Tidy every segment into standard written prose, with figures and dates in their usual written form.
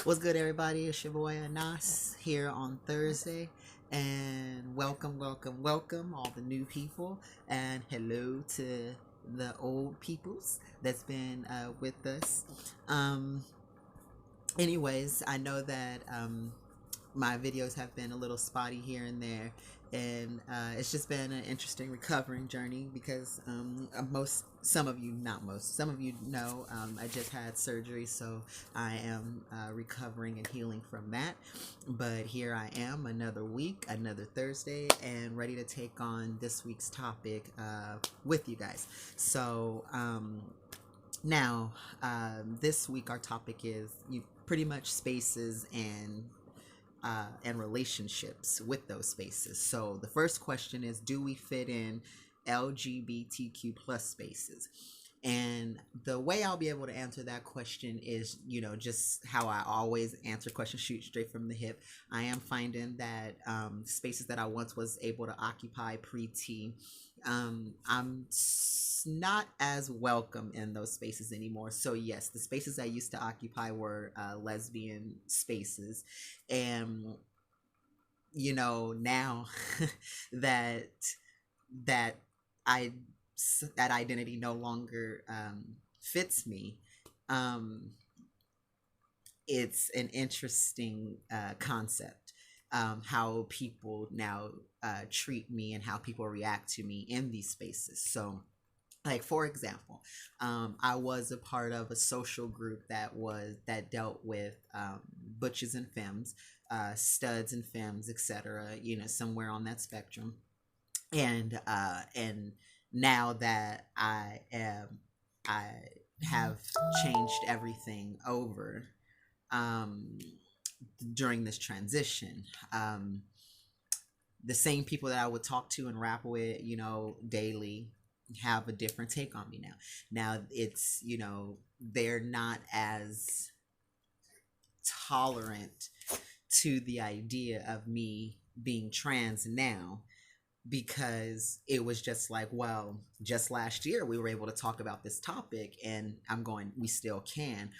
What's good, everybody? It's your boy Anahs here on Thursday, and welcome, all the new people, and hello to the old peoples that's been with us. Um, anyways, I know that my videos have been a little spotty here and there, and it's just been an interesting recovering journey because some of you know, I just had surgery, so I am recovering and healing from that. But here I am, another week, another Thursday, and ready to take on this week's topic with you guys. So now, this week our topic is you pretty much spaces and relationships with those spaces. So the first question is, do we fit in LGBTQ plus spaces? And the way I'll be able to answer that question is, just how I always answer questions, shoot straight from the hip. I am finding that spaces that I once was able to occupy pre-T, I'm not as welcome in those spaces anymore. So yes, the spaces I used to occupy were lesbian spaces, and now that that I that identity no longer fits me, um, it's an interesting concept, how people now treat me and how people react to me in these spaces. So, like for example, I was a part of a social group that dealt with butches and femmes, studs and femmes, etc. Somewhere on that spectrum. And now that I have changed everything over, um, during this transition. The same people that I would talk to and rap with, daily, have a different take on me now. Now it's, they're not as tolerant to the idea of me being trans now, because it was just like, well, just last year we were able to talk about this topic, and I'm going, we still can,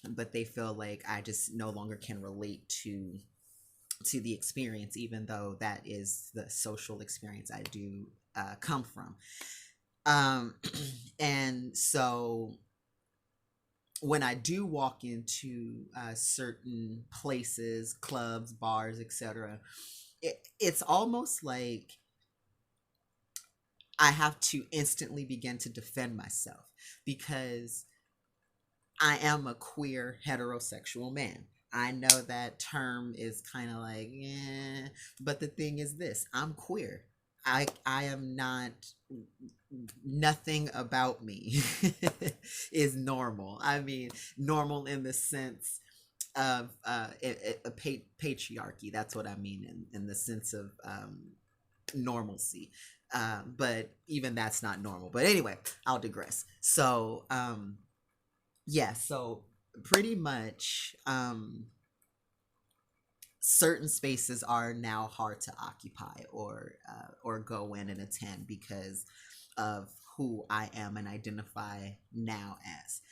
but they feel like I just no longer can relate to the experience, even though that is the social experience I do come from. um and so when I do walk into certain places, clubs, bars, etc., it's almost like I have to instantly begin to defend myself, because I am a queer heterosexual man. I know that term is kind of like, but the thing is this: I'm queer. I am not, nothing about me is normal. I mean, normal in the sense of patriarchy. That's what I mean in the sense of normalcy. But even that's not normal. But anyway, I'll digress. So yeah, so pretty much, certain spaces are now hard to occupy or go in and attend because of who I am and identify now as.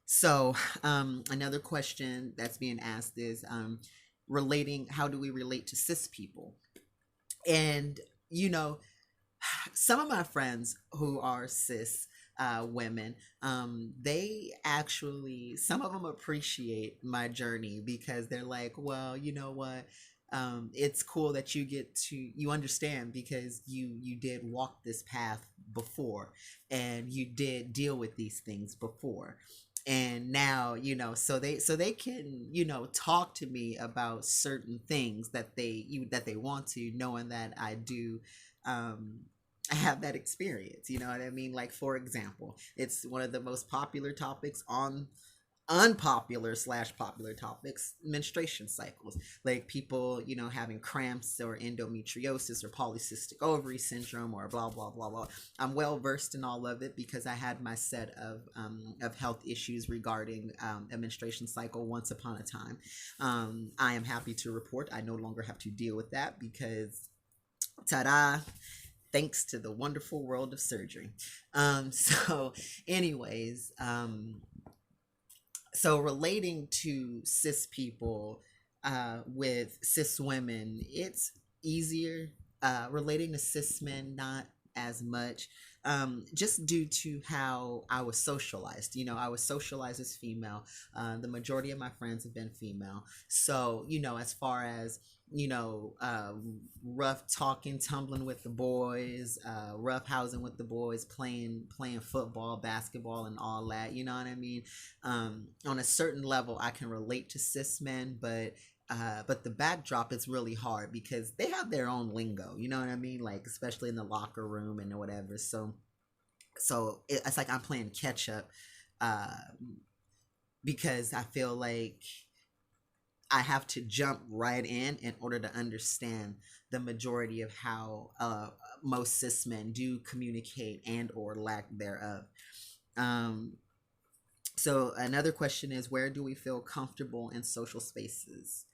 So another question that's being asked is, relating, how do we relate to cis people? And some of my friends who are cis women, they actually, some of them appreciate my journey, because they're like, well, you know what? It's cool that you understand, because you did walk this path before, and you did deal with these things before, and now so they can talk to me about certain things that they want to, knowing that I do, um I have that experience. You know what I mean? Like, for example, it's one of the most popular topics on unpopular slash popular topics: menstruation cycles. Like, people having cramps or endometriosis or polycystic ovary syndrome or blah blah blah blah. I'm well versed in all of it, because I had my set of health issues regarding a menstruation cycle once upon a time. I am happy to report I no longer have to deal with that, because ta-da, thanks to the wonderful world of surgery. So anyways, So relating to cis people, with cis women, it's easier. Relating to cis men, not as much. Just due to how I was socialized. I was socialized as female. The majority of my friends have been female. So, as far as rough talking, tumbling with the boys, rough housing with the boys, playing football, basketball, and all that. You know what I mean? On a certain level, I can relate to cis men, but the backdrop is really hard because they have their own lingo. You know what I mean? Like, especially in the locker room and whatever. So it's like I'm playing catch up, uh, because I feel like I have to jump right in order to understand the majority of how most cis men do communicate and or lack thereof. Um, so another question is, where do we feel comfortable in social spaces?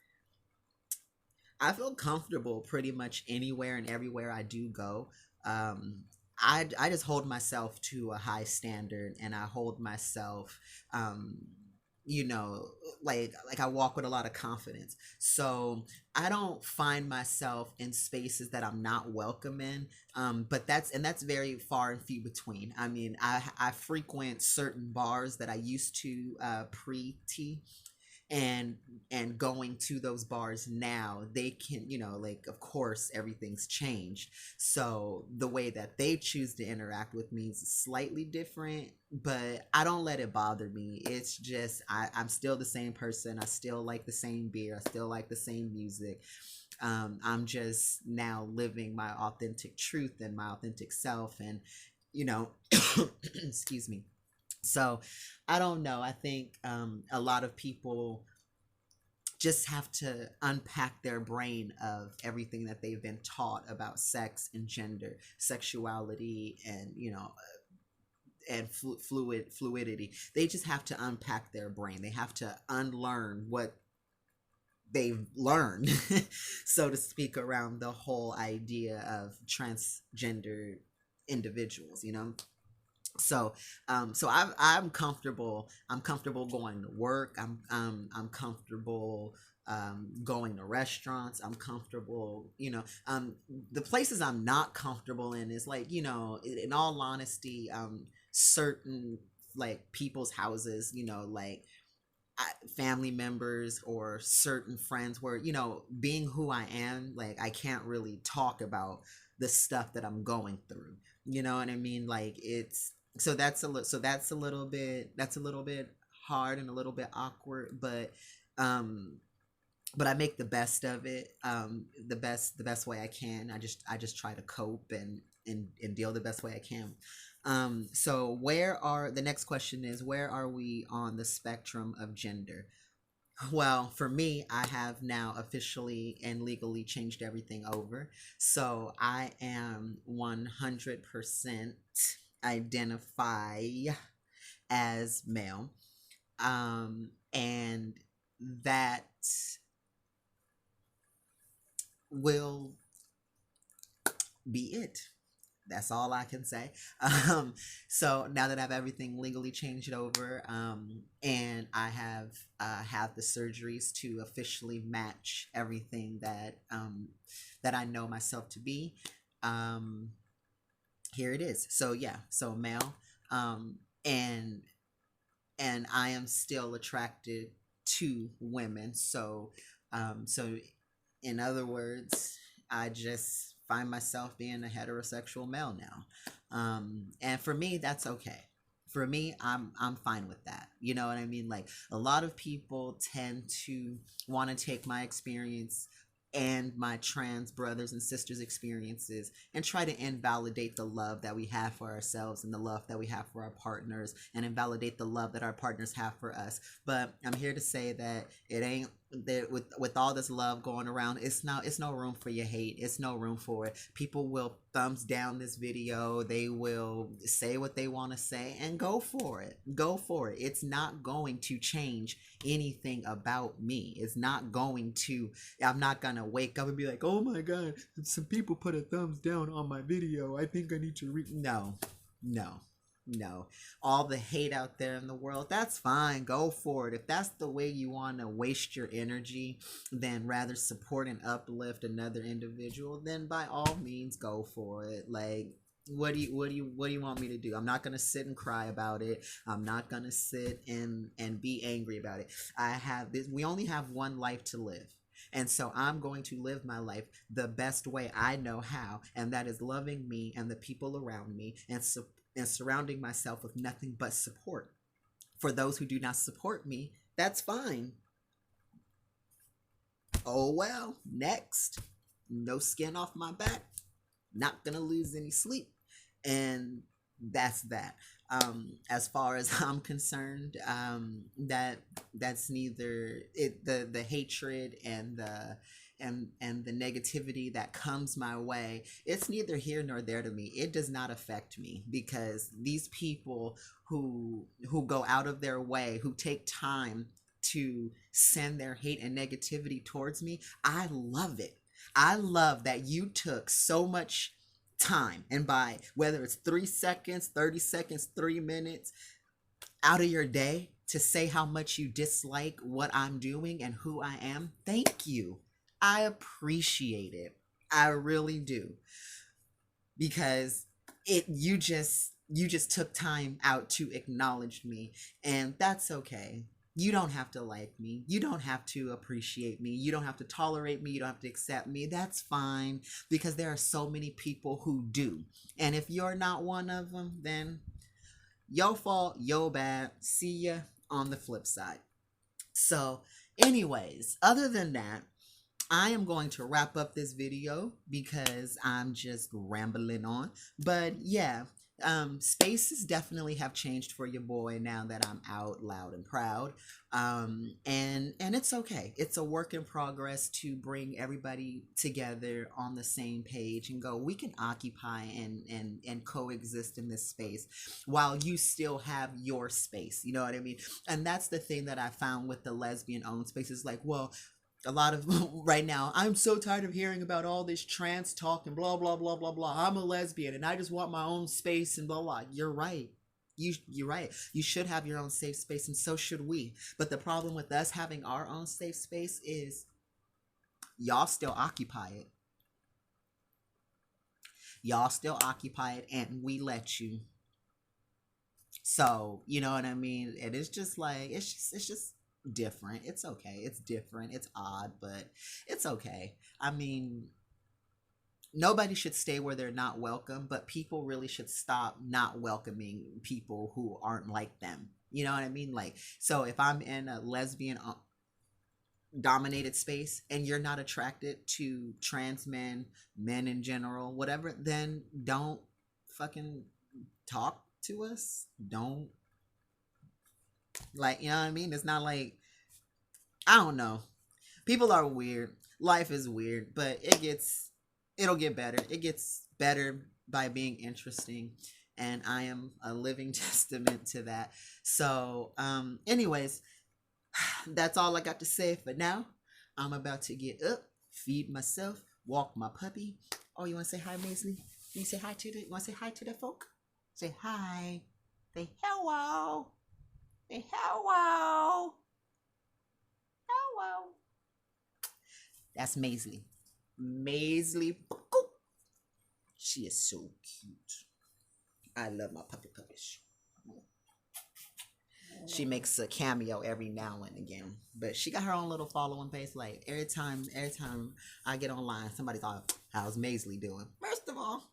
I feel comfortable pretty much anywhere and everywhere I do go. I just hold myself to a high standard, and I hold myself, um, you know, like I walk with a lot of confidence. So I don't find myself in spaces that I'm not welcome in. But that's very far and few between. I mean, I frequent certain bars that I used to pre T, and going to those bars now, they can, like, of course everything's changed, so the way that they choose to interact with me is slightly different, but I don't let it bother me. It's just I'm still the same person. I still like the same beer. I still like the same music. I'm just now living my authentic truth and my authentic self, and you know excuse me. So I don't know. I think a lot of people just have to unpack their brain of everything that they've been taught about sex and gender, sexuality, and and fluidity. They just have to unpack their brain. They have to unlearn what they've learned, so to speak, around the whole idea of transgender individuals. I'm comfortable. I'm comfortable going to work. I'm comfortable going to restaurants. I'm comfortable. The places I'm not comfortable in is, like, in all honesty, certain, like, people's houses. Like, family members or certain friends, where, being who I am, like, I can't really talk about the stuff that I'm going through. You know what I mean? Like, it's that's a little bit hard and a little bit awkward, um but I make the best of it, the best way I can. I just try to cope and deal the best way I can. So the next question is, where are we on the spectrum of gender? Well, for me, I have now officially and legally changed everything over. So I am 100% identify as male. And that will be it. That's all I can say. So now that I have everything legally changed over, and I have the surgeries to officially match everything that I know myself to be, um, here it is. So yeah, so male, and I am still attracted to women. So in other words, I just find myself being a heterosexual male now. And for me, that's okay. For me, I'm fine with that. You know what I mean? Like, a lot of people tend to want to take my experience and my trans brothers and sisters experiences and try to invalidate the love that we have for ourselves and the love that we have for our partners, and invalidate the love that our partners have for us. But I'm here to say that it ain't that. With all this love going around, it's no room for your hate. It's no room for it. People will thumbs down this video. They will say what they want to say, and go for it. It's not going to change anything about me. It's not going to. I'm not gonna wake up and be like, oh my god, some people put a thumbs down on my video, I think I need to no. No, all the hate out there in the world, that's fine. Go for it. If that's the way you want to waste your energy, then rather support and uplift another individual, then by all means go for it. Like, what do you want me to do? I'm not gonna sit and cry about it. I'm not gonna sit and be angry about it. I have this. We only have one life to live. And so I'm going to live my life the best way I know how, and that is loving me and the people around me, and surrounding myself with nothing but support. For those who do not support me, that's fine. Oh well, next. No skin off my back. Not gonna lose any sleep. And that's that. As far as I'm concerned, that's neither it the hatred and the negativity that comes my way, it's neither here nor there to me. It does not affect me, because these people who go out of their way, who take time to send their hate and negativity towards me, I love it. I love that you took so much time, and by whether it's 3 seconds, 30 seconds, 3 minutes out of your day, to say how much you dislike what I'm doing and who I am. Thank you. I appreciate it. I really do. Because you just took time out to acknowledge me, and that's okay. You don't have to like me. You don't have to appreciate me. You don't have to tolerate me. You don't have to accept me. That's fine, because there are so many people who do. And if you're not one of them, then your fault, yo bad. See ya on the flip side. So, anyways, other than that, I am going to wrap up this video because I'm just rambling on. But yeah, spaces definitely have changed for your boy now that I'm out loud and proud. And it's okay. It's a work in progress to bring everybody together on the same page and go, we can occupy and coexist in this space while you still have your space. You know what I mean? And that's the thing that I found with the lesbian owned spaces. Like, well, a lot of right now, I'm so tired of hearing about all this trans talk and blah blah blah blah blah. I'm a lesbian and I just want my own space and blah blah. You're right. You're right. You should have your own safe space, and so should we. But the problem with us having our own safe space is y'all still occupy it. Y'all still occupy it, and we let you. So, you know what I mean? And it's just like, it's just different. It's okay. It's different. It's odd, but it's okay. I mean, nobody should stay where they're not welcome, but people really should stop not welcoming people who aren't like them. You know what I mean? Like, so if I'm in a lesbian dominated space and you're not attracted to trans men, men in general, whatever, then don't fucking talk to us. Don't, like, you know what I mean? It's not like, I don't know. People are weird. Life is weird, but it'll get better. It gets better by being interesting, and I am a living testament to that. So, anyways, that's all I got to say for now. I'm about to get up, feed myself, walk my puppy. Oh, you want to say hi, Maisley? You say hi to the? You want to say hi to the folk? Say hi. Say hello. Say hello. Hello. That's Maisley. Maisley. She is so cute. I love my puppy puppies. She makes a cameo every now and again, but she got her own little following page. Like every time I get online, somebody's like, "How's Maisley doing?" First of all,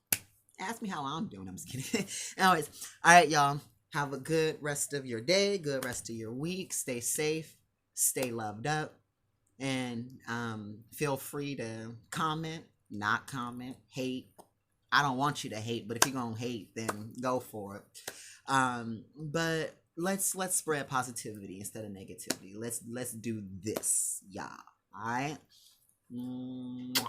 ask me how I'm doing. I'm just kidding. Anyways, all right, y'all. Have a good rest of your day. Good rest of your week. Stay safe. Stay loved up. And feel free to comment, not comment, hate. I don't want you to hate, but if you're gonna hate, then go for it. But let's spread positivity instead of negativity. Let's do this, y'all. All right. Mwah.